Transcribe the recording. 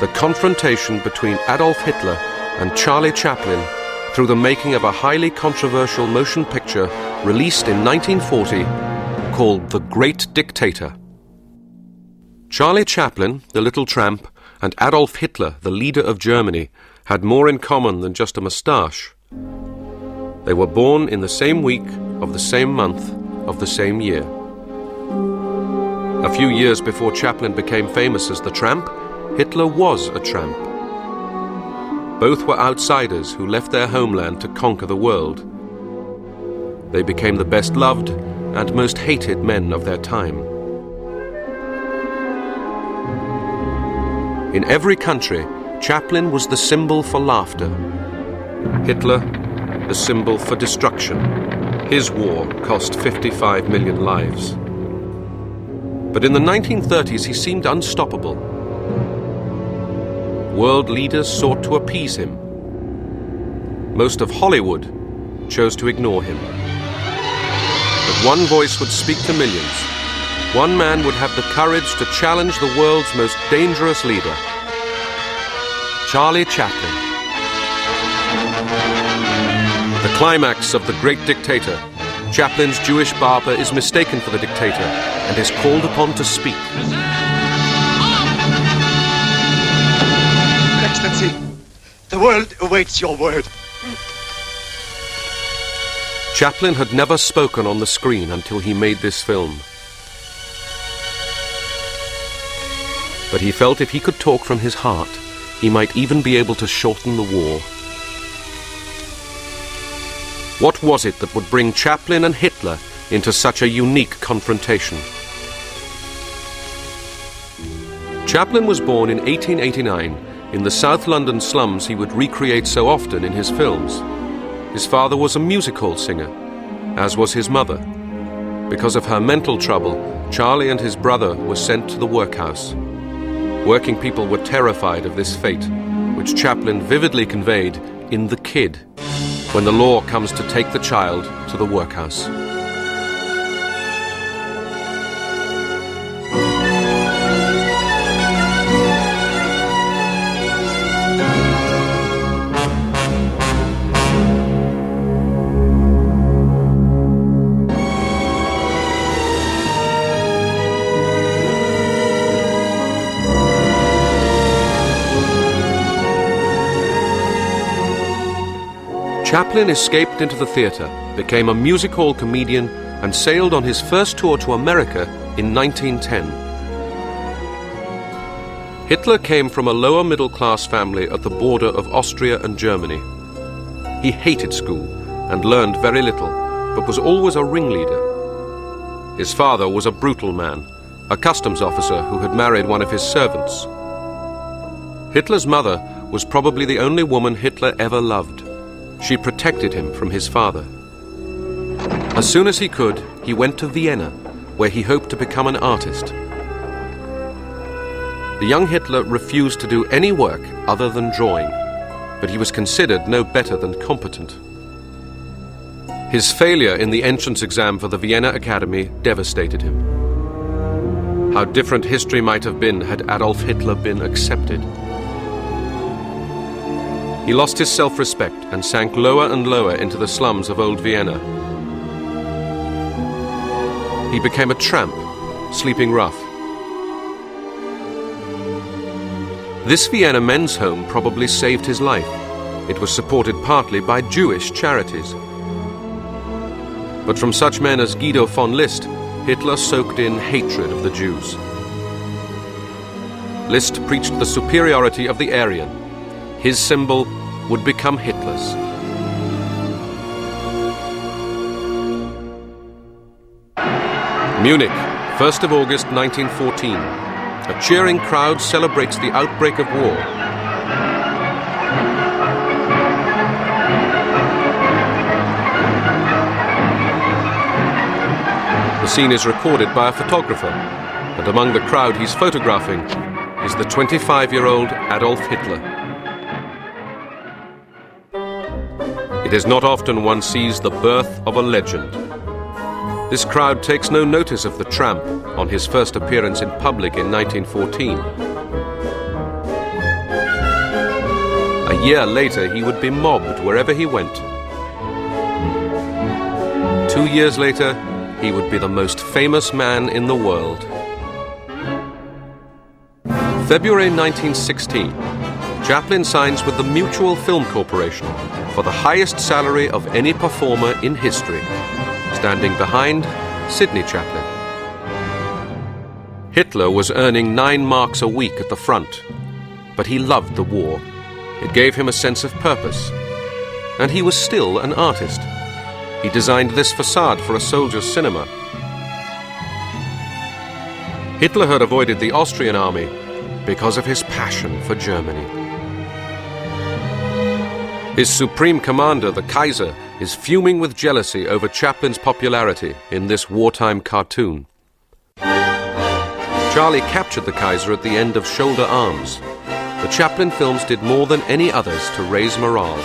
the confrontation between Adolf Hitler and Charlie Chaplin through the making of a highly controversial motion picture released in 1940 called The Great Dictator. Charlie Chaplin, the little tramp, and Adolf Hitler, the leader of Germany, had more in common than just a moustache. They were born in the same week of the same month of the same year. A few years before Chaplin became famous as the tramp, Hitler was a tramp. Both were outsiders who left their homeland to conquer the world. They became the best loved and most hated men of their time. In every country, Chaplin was the symbol for laughter. Hitler, the symbol for destruction. His war cost 55 million lives. But in the 1930s, he seemed unstoppable. World leaders sought to appease him. Most of Hollywood chose to ignore him. But one voice would speak to millions. One man would have the courage to challenge the world's most dangerous leader. Charlie Chaplin. The climax of The Great Dictator. Chaplin's Jewish barber is mistaken for the dictator and is called upon to speak. Excellency, the world awaits your word. Chaplin had never spoken on the screen until he made this film. But he felt if he could talk from his heart, he might even be able to shorten the war. What was it that would bring Chaplin and Hitler into such a unique confrontation? Chaplin was born in 1889 in the South London slums he would recreate so often in his films. His father was a music hall singer, as was his mother. Because of her mental trouble, Charlie and his brother were sent to the workhouse. Working people were terrified of this fate, which Chaplin vividly conveyed in The Kid, when the law comes to take the child to the workhouse. Chaplin escaped into the theatre, became a music hall comedian, and sailed on his first tour to America in 1910. Hitler came from a lower middle-class family at the border of Austria and Germany. He hated school and learned very little, but was always a ringleader. His father was a brutal man, a customs officer who had married one of his servants. Hitler's mother was probably the only woman Hitler ever loved. She protected him from his father. As soon as he could, he went to Vienna, where he hoped to become an artist. The young Hitler refused to do any work other than drawing, but he was considered no better than competent. His failure in the entrance exam for the Vienna Academy devastated him. How different history might have been had Adolf Hitler been accepted. He lost his self-respect and sank lower and lower into the slums of old Vienna. He became a tramp, sleeping rough. This Vienna men's home probably saved his life. It was supported partly by Jewish charities. But from such men as Guido von List, Hitler soaked in hatred of the Jews. List preached the superiority of the Aryan. His symbol would become Hitler's. Munich, 1st of August 1914. A cheering crowd celebrates the outbreak of war. The scene is recorded by a photographer, and among the crowd he's photographing is the 25-year-old Adolf Hitler. It is not often one sees the birth of a legend. This crowd takes no notice of the tramp on his first appearance in public in 1914. A year later, he would be mobbed wherever he went. 2 years later, he would be the most famous man in the world. February 1916, Chaplin signs with the Mutual Film Corporation for the highest salary of any performer in history, standing behind Sidney Chaplin. Hitler was earning 9 marks a week at the front, but he loved the war. It gave him a sense of purpose, and he was still an artist. He designed this facade for a soldier's cinema. Hitler had avoided the Austrian army because of his passion for Germany. His supreme commander, the Kaiser, is fuming with jealousy over Chaplin's popularity in this wartime cartoon. Charlie captured the Kaiser at the end of Shoulder Arms. The Chaplin films did more than any others to raise morale.